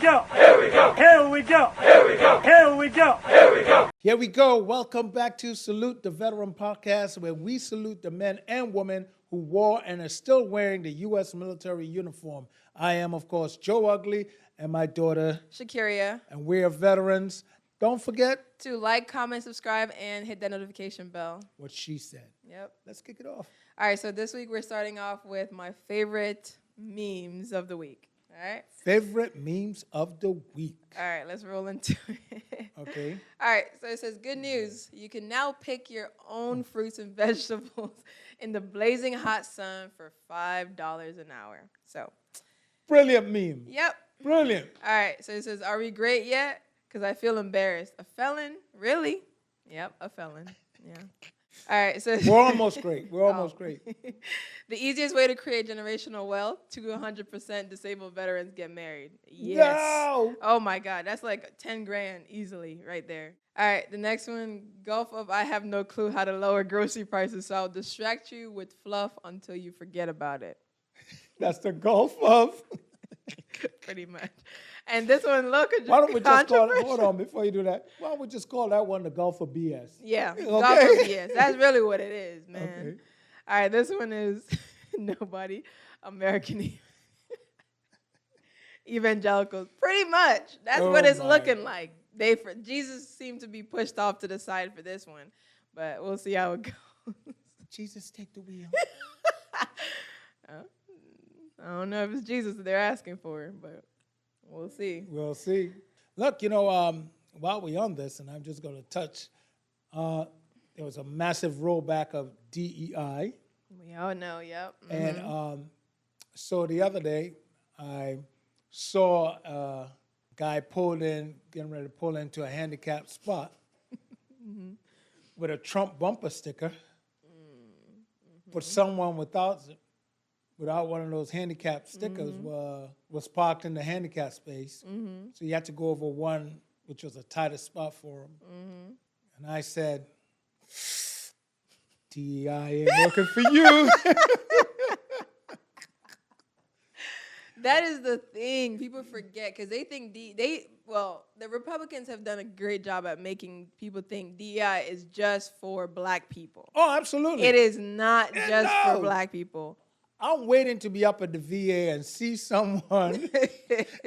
go. Here we go. Here we go. Here we go. Here we go. Here we go. Here we go. Welcome back to Salute the Veteran podcast, where we salute the men and women who wore and are still wearing the U.S. military uniform. I am, of course, Joe Ugly and my daughter, Shakiria. And we are veterans. Don't forget To like, comment, subscribe, and hit that notification bell. what she said. Yep. Let's kick it off. All right, so this week we're starting off with my favorite memes of the week. All right? Favorite memes of the week. All right, let's roll into it. Okay. All right, so it says, good news. You can now pick your own fruits and vegetables in the blazing hot sun for $5 an hour. So, Brilliant meme. yep. Brilliant. All right, so it says, are we great yet? Because I feel embarrassed. A felon? Really? Yep, a felon. Yeah. All right, so We're almost great. We're almost great. The easiest way to create generational wealth, 100% disabled veterans get married. Yes. No. Oh my God, that's like 10 grand easily right there. All right, the next one, Gulf of I have no clue how to lower grocery prices, so I'll distract you with fluff until you forget about it. That's the Gulf of. Pretty much. And this one, look, Why don't we just call it, hold on, before you do that, why don't we just call that one the Gulf of BS? Yeah, Okay. Gulf of BS. That's really what it is, man. Okay. All right, this one is nobody, American evangelicals. Pretty much. That's what it's looking like. Jesus seemed to be pushed off to the side for this one, but we'll see how it goes. Jesus, take the wheel. I don't know if it's Jesus that they're asking for, but we'll see. We'll see. Look, while we're on this, and I'm just going to touch, there was a massive rollback of DEI. We all know, yep. And so the other day, I saw a guy getting ready to pull into a handicapped spot with a Trump bumper sticker, but someone without one of those handicap stickers was parked in the handicap space. So you had to go over one, which was a tighter spot for him. And I said, DEI ain't working for you. That is the thing. People forget because they think the Republicans have done a great job at making people think DEI is just for black people. Oh, absolutely. It is not just for black people. I'm waiting to be up at the VA and see someone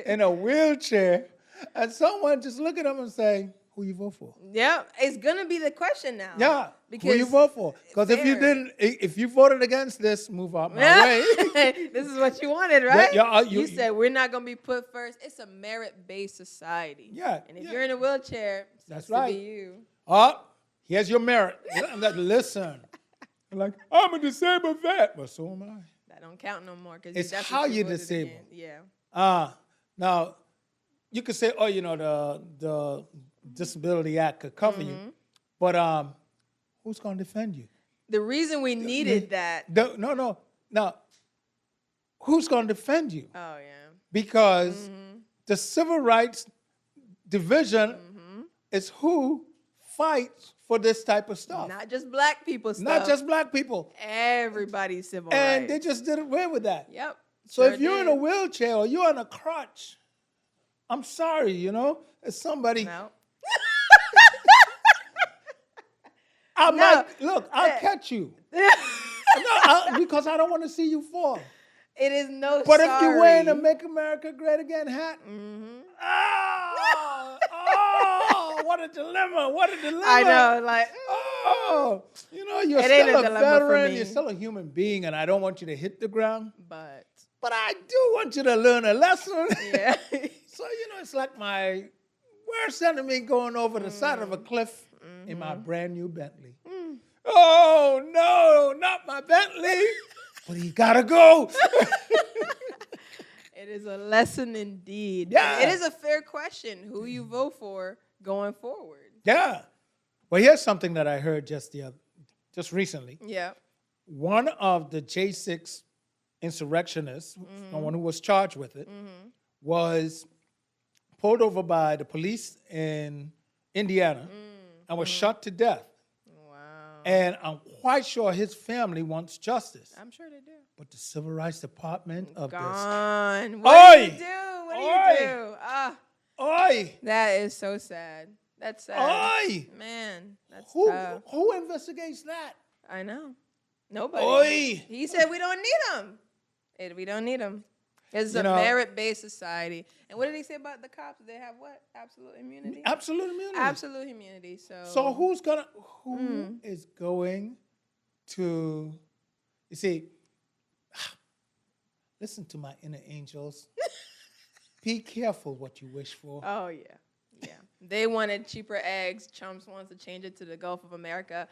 in a wheelchair and someone just look at them and say, who you vote for? Yeah, it's going to be the question now. Yeah, because who you vote for? Because if you voted against this, move out my way. This is what you wanted, right? Yeah, you said we're not going to be put first. It's a merit-based society. Yeah. And if you're in a wheelchair, that's to right. be you. Here's your merit. Listen. I'm like, I'm a disabled vet. Well, so am I. That don't count no more. It's how you're disabled. Yeah. Now, you could say, the Disability Act could cover you, but who's going to defend you? The reason we needed that. No. Now, who's going to defend you? Oh, yeah. Because the Civil Rights Division is who fights for this type of stuff. Not just black people stuff. Not just black people. Everybody's civil rights. And they just did away with that. Yep. So if you're in a wheelchair or you're on a crutch, I'm sorry, it's somebody. No. I'll catch you. Because I don't want to see you fall. It is no But sorry. if you're wearing a Make America Great Again hat, what a dilemma, I know, you're It ain't still a a dilemma for veteran, me. you're still a human being, and I don't want you to hit the ground. But I do want you to learn a lesson. yeah. So, it's like my worst enemy going over the side of a cliff in my brand new Bentley. Oh, no, not my Bentley. But he got to go. It is a lesson indeed. Yeah. It is a fair question who you vote for going forward. Yeah. Well, here's something that I heard just recently. Yeah. One of the J6 insurrectionists, someone who was charged with it, was pulled over by the police in Indiana and was shot to death. Wow. And I'm quite sure his family wants justice. I'm sure they do. But the Civil Rights Department of Gone. this. What do you do? What do you do? Oi! That is so sad. That's sad. Oi! Man, that's Who tough. who investigates that? I know. Nobody. Oi! He said we don't need them. We don't need them. It's You a know- merit-based society. And what did he say about the cops? They have what? Absolute immunity? Absolute immunity. Absolute immunity. So who is going to, you see, listen to my inner angels. Be careful what you wish for. Oh, yeah. Yeah. They wanted cheaper eggs. Trump wants to change it to the Gulf of America.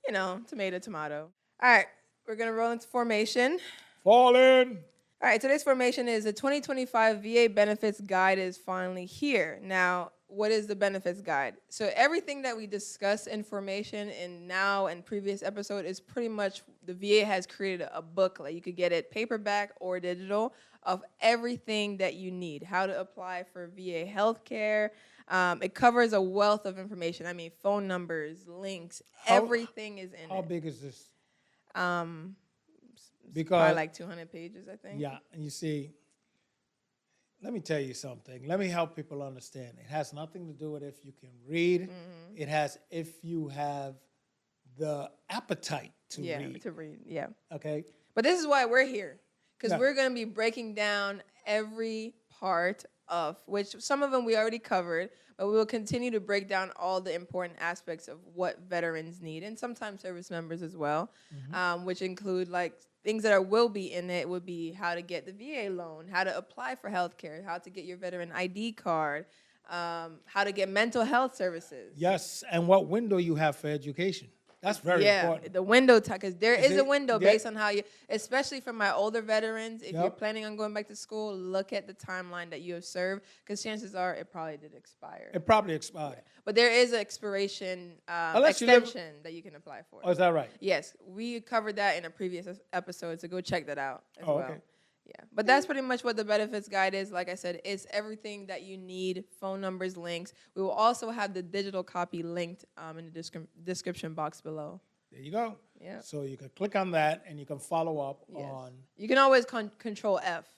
You know, tomato, tomato. All right. We're going to roll into formation. Fall in. All right, today's formation is the 2025 VA Benefits Guide is finally here. Now, what is the benefits guide? So everything that we discuss in formation and now and previous episode is pretty much the VA has created a booklet. You could get it paperback or digital of everything that you need, how to apply for VA healthcare. It covers a wealth of information. I mean, phone numbers, links, everything is in How it. big is this? Because probably like 200 pages, I think. Yeah, and you see, let me tell you something. Let me help people understand. It has nothing to do with if you can read. Mm-hmm. It has if you have the appetite to read. To read, yeah. Okay? But this is why we're here, because Yeah. we're going to be breaking down every part of, which some of them we already covered, but we will continue to break down all the important aspects of what veterans need, and sometimes service members as well, which include like things that will be in it would be how to get the VA loan, how to apply for health care, how to get your veteran ID card, how to get mental health services. Yes, and what window you have for education. That's very important. The window, because there is a it- window yeah. based on how you, especially for my older veterans, if you're Yep. planning on going back to school, look at the timeline that you have served, because chances are it probably did expire. It probably expired. But there is an expiration Unless you live- extension that you can apply for. Oh, is that right? Yes, we covered that in a previous episode, so go check that out as Oh, well. okay. Yeah, but that's pretty much what the benefits guide is. Like I said, it's everything that you need, phone numbers, links. We will also have the digital copy linked in the description box below. There you go. Yeah. So you can click on that and you can follow up Yes. on. You can always control F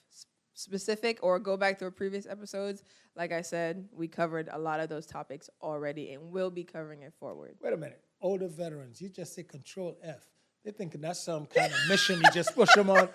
specific or go back to our previous episodes. Like I said, we covered a lot of those topics already and we'll be covering it forward. Wait a minute. Older veterans, you just say Control F. They're thinking that's some kind of mission you just push them on.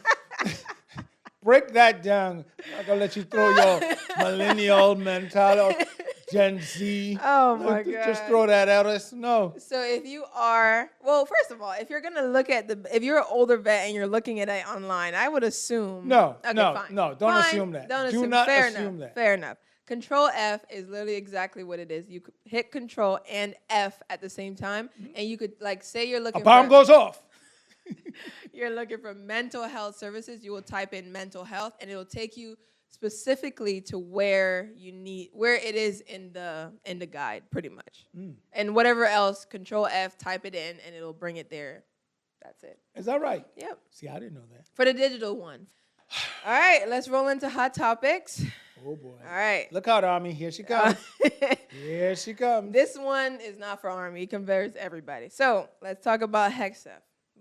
Break that down. I'm going to let you throw your millennial mentality, Gen Z. Oh, my Just God. throw that at us. No. So if you are, well, first of all, if you're going to look at if you're an older vet and you're looking at it online, I would assume. No, Okay, no, fine. no, don't Fine, assume that. Don't Do assume. not Fair assume enough. that. Fair enough. Control F is literally exactly what it is. You could hit Control and F at the same time, and you could like say you're looking A bomb for, goes off. you're looking for mental health services. You will type in mental health, and it will take you specifically to where it is in the guide, pretty much. And whatever else, Control F, type it in, and it'll bring it there. That's it. Is that right? Yep. See, I didn't know that. For the digital one. All right, let's roll into hot topics. Oh, boy. All right. Look out, Army. Here she comes. Here she comes. This one is not for Army. It covers everybody. So let's talk about Hegseth.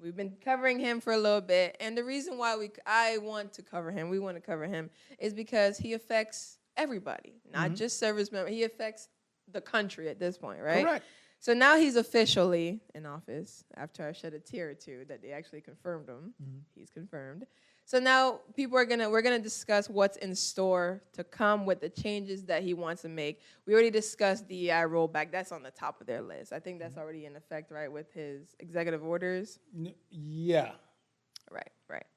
We've been covering him for a little bit, and the reason why we want to cover him, is because he affects everybody, not just service members. He affects the country at this point, right? Correct. So now he's officially in office after I shed a tear or two that they actually confirmed him. He's confirmed. So now we're gonna discuss what's in store to come with the changes that he wants to make. We already discussed DEI rollback. That's on the top of their list. I think that's already in effect, right, with his executive orders. Yeah. Right.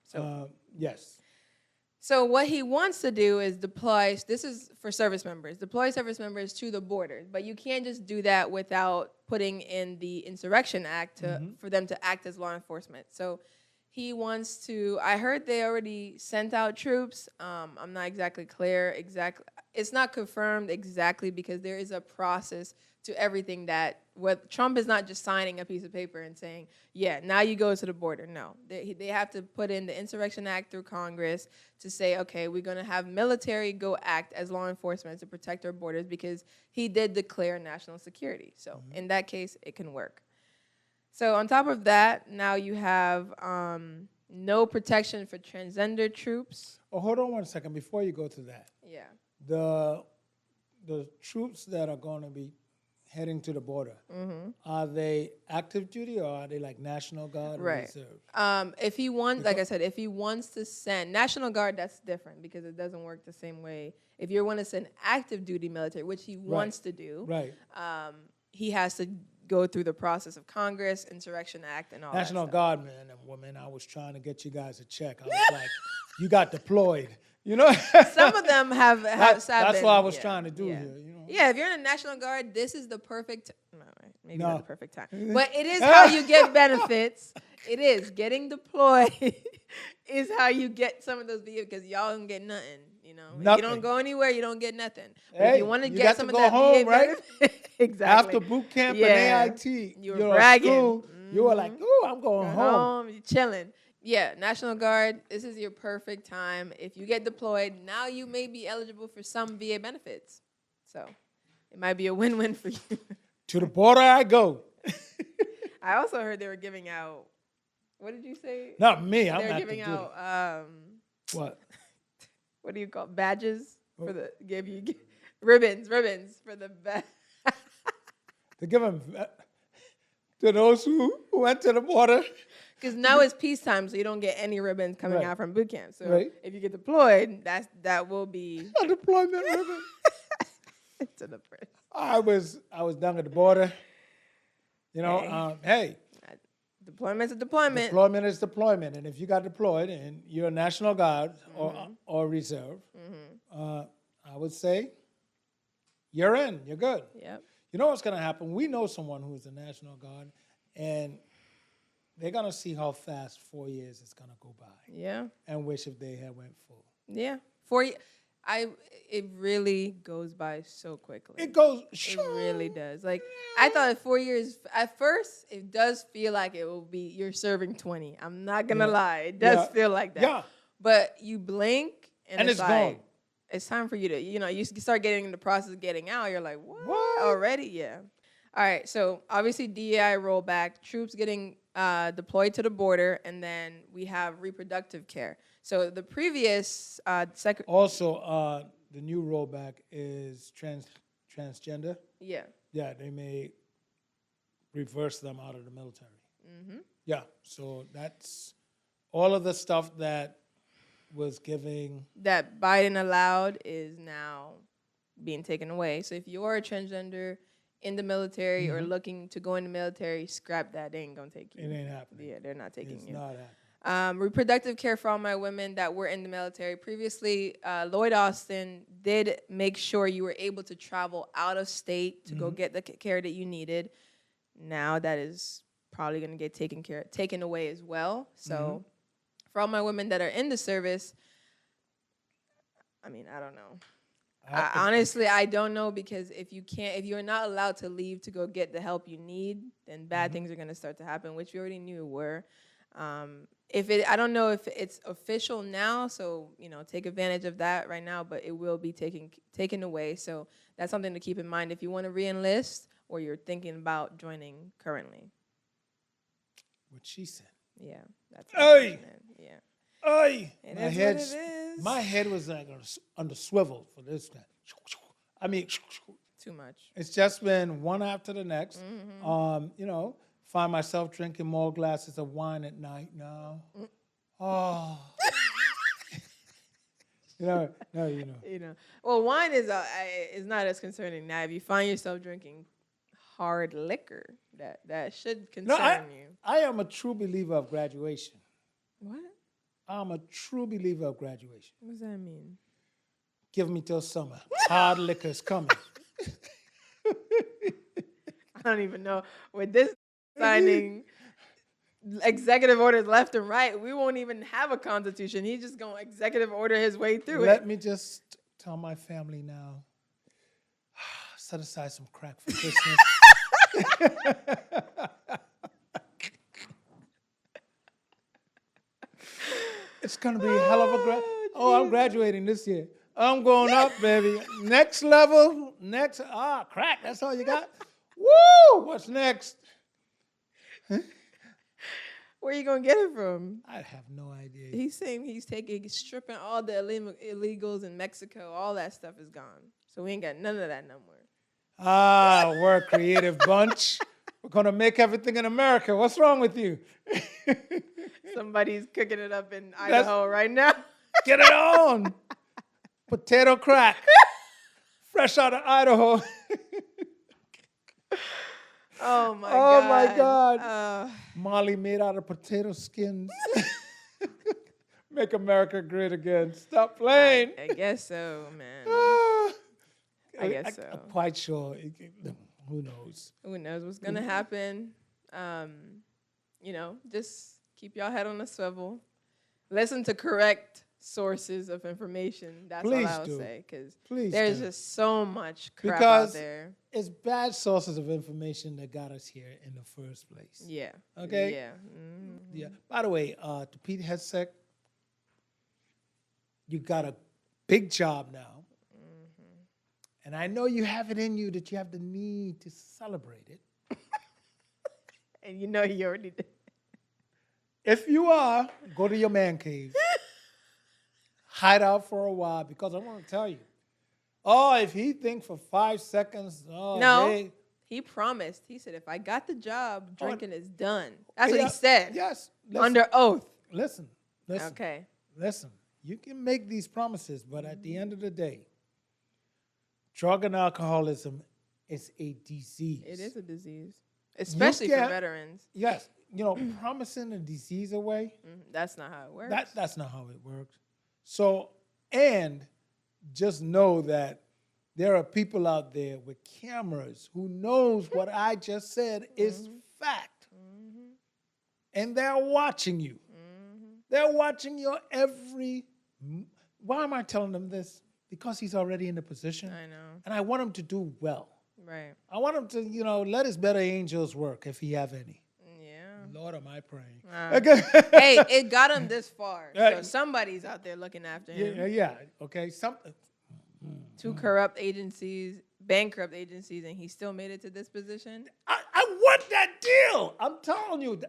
So Yes. So what he wants to do is deploy, this is for service members, deploy service members to the border. But you can't just do that without putting in the Insurrection Act for them to act as law enforcement. So he wants to, I heard they already sent out troops. I'm not exactly clear. It's not confirmed exactly because there is a process to everything that, what Trump is not just signing a piece of paper and saying, yeah, now you go to the border. No, they have to put in the Insurrection Act through Congress to say, okay, we're going to have military go act as law enforcement to protect our borders because he did declare national security. So in that case, it can work. So on top of that, now you have no protection for transgender troops. Oh, hold on one second before you go to that. Yeah. the troops that are going to be heading to the border, are they active duty or are they like National Guard or Right. Reserve? If he wants, like I said, if he wants to send National Guard, that's different because it doesn't work the same way. If you want to send active duty military, which he wants to do, Right. he has to go through the process of Congress, Insurrection Act, and all National that stuff. Guard men and women, I was trying to get you guys a check. I was like, you got deployed. You know? Some of them have That's been, what I was yeah, trying to do yeah. here. You know? Yeah, if you're in the National Guard, this is the perfect. No, maybe No. not the perfect time, but it is how you get benefits. It is getting deployed is how you get some of those vehicles because y'all don't get nothing. You know, if you Nothing. don't go anywhere, you don't get nothing. But Hey, if you want to you get got some to of go that home, VA right? benefit, exactly. After boot camp Yeah. and AIT, You were you're bragging. at school, you were like, "Ooh, I'm going home." You're chilling. Yeah, National Guard, this is your perfect time. If you get deployed, now you may be eligible for some VA benefits. So it might be a win-win for you. To the border I go. I also heard they were giving out, what did you say? Not me. I'm They were not giving the duty. out, What? what do you call badges for the, ribbons for the To give them to those who went to the border. Because now it's peacetime, so you don't get any ribbons coming Right. out from boot camp. So Right. if you get deployed, that will be A deployment ribbon. to the first. I was down at the border. You know, hey, Deployment's a deployment. deployment is deployment, and if you got deployed and you're a National Guard or Reserve, I would say you're in. You're good. Yep. You know what's going to happen? We know someone who's a National Guard, and they're going to see how fast 4 years is going to go by, Yeah. and wish if they had went full. Yeah. It really goes by so quickly. It goes. It really does. Like I thought 4 years at first, it does feel like it will be you're serving 20. I'm not gonna lie. It does feel like that. Yeah. But you blink and it's like gone. it's time for you to, you start getting in the process of getting out. You're like, what? What? Already? Yeah. All right. So obviously DEI rollback, troops getting deployed to the border, and then we have reproductive care. So the previous Also, the new rollback is transgender. yeah. Yeah, they may reverse them out of the military. Mm-hmm. Yeah, so that's all of the stuff that was giving. That Biden allowed is now being taken away. So if you're a transgender in the military or looking to go in the military, scrap that. They ain't gonna take you. It ain't happening. Yeah, they're not taking It's you. not happening. Reproductive care for all my women that were in the military. Previously, Lloyd Austin did make sure you were able to travel out of state to go get the care that you needed. Now that is probably going to get taken away as well. So for all my women that are in the service, I mean, I don't know. Honestly, I don't know, because if you're not allowed to leave to go get the help you need, then bad things are going to start to happen, which we already knew were. I don't know if it's official now, so take advantage of that right now, but it will be taken away. So that's something to keep in mind if you want to re-enlist or you're thinking about joining currently. What she said. Yeah, that's Hey! unfortunate. Yeah. Ay, It is what it is. my head was like under swivel for this guy. I mean, Too much. it's just been one after the next. Mm-hmm. Find myself drinking more glasses of wine at night now. Oh. No. Well, wine is not as concerning now. If you find yourself drinking hard liquor, that should concern you. I am a true believer of graduation. What? I'm a true believer of graduation. What does that mean? Give me till summer. Hard liquor's coming. I don't even know. With this signing executive orders left and right, we won't even have a constitution. He's just going to executive order his way through it. Let me just tell my family now. Set aside some crack for Christmas. It's going to be a hell of a I'm graduating this year. I'm going up, baby. Next level. Crack. That's all you got? Woo! What's next? Where you gonna get it from? I have no idea. He's saying he's stripping all the illegals in Mexico. All that stuff is gone. So we ain't got none of that no more. Ah, we're a creative bunch. We're going to make everything in America. What's wrong with you? Somebody's cooking it up in Idaho right now. Get it on. Potato crack. Fresh out of Idaho. Oh, my Oh, God. my God. Molly made out of potato skins. Make America great again. Stop playing. I guess so, man. I guess so. I'm quite sure. Who knows? Who knows what's going to happen? Just keep y'all head on a swivel. Listen to correct sources of information. That's Please all I would do. say. Because Please there's do. just so much crap Because out there. it's bad sources of information that got us here in the first place. Yeah. Okay? Yeah. Mm-hmm. Yeah. By the way, to Pete Hegseth, you got a big job now. Mm-hmm. And I know you have it in you that you have the need to celebrate it. And you know you already did. If you are, go to your man cave. Hide out for a while, because I want to tell you. Oh, if he thinks for 5 seconds, No. He promised. He said, if I got the job, drinking is done. That's what he said. Yes. Under oath. Listen. Okay. Listen. You can make these promises, but at the end of the day, drug and alcoholism is a disease. It is a disease, especially for veterans. Yes. Promising a disease away, that's not how it works. That's not how it works. So, and just know that there are people out there with cameras who knows what I just said is fact. Mm-hmm. And they're watching you. Mm-hmm. They're watching your every... Why am I telling them this? Because he's already in the position. I know. And I want him to do well. Right. I want him to, let his better angels work if he have any. Yeah. Lord, am I praying? Okay. Hey, it got him this far. So somebody's out there looking after him. Yeah. Okay. Something. 2 corrupt agencies, bankrupt agencies, and he still made it to this position? I want that deal. I'm telling you.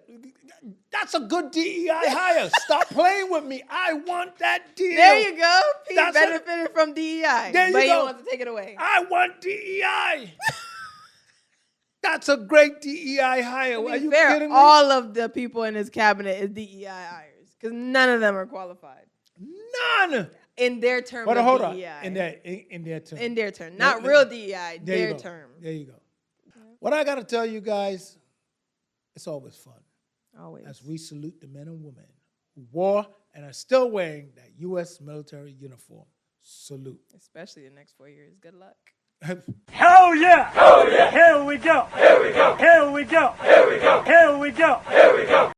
That's a good DEI hire. Stop playing with me. I want that deal. There you go. He benefited from DEI. But he wants to take it away. I want DEI. That's a great DEI hire. Are you kidding me? All of the people in his cabinet is DEI hires because none of them are qualified. None. In their term But of hold DEI. on. In their term. In their term. Not real DEI, their term. There you go. What I got to tell you guys, it's always fun. Always. As we salute the men and women who wore and are still wearing that U.S. military uniform. Salute. Especially the next 4 years. Good luck. Hell yeah! Hell yeah! Here we go! Here we go! Here we go! Here we go! Here we go! Here we go!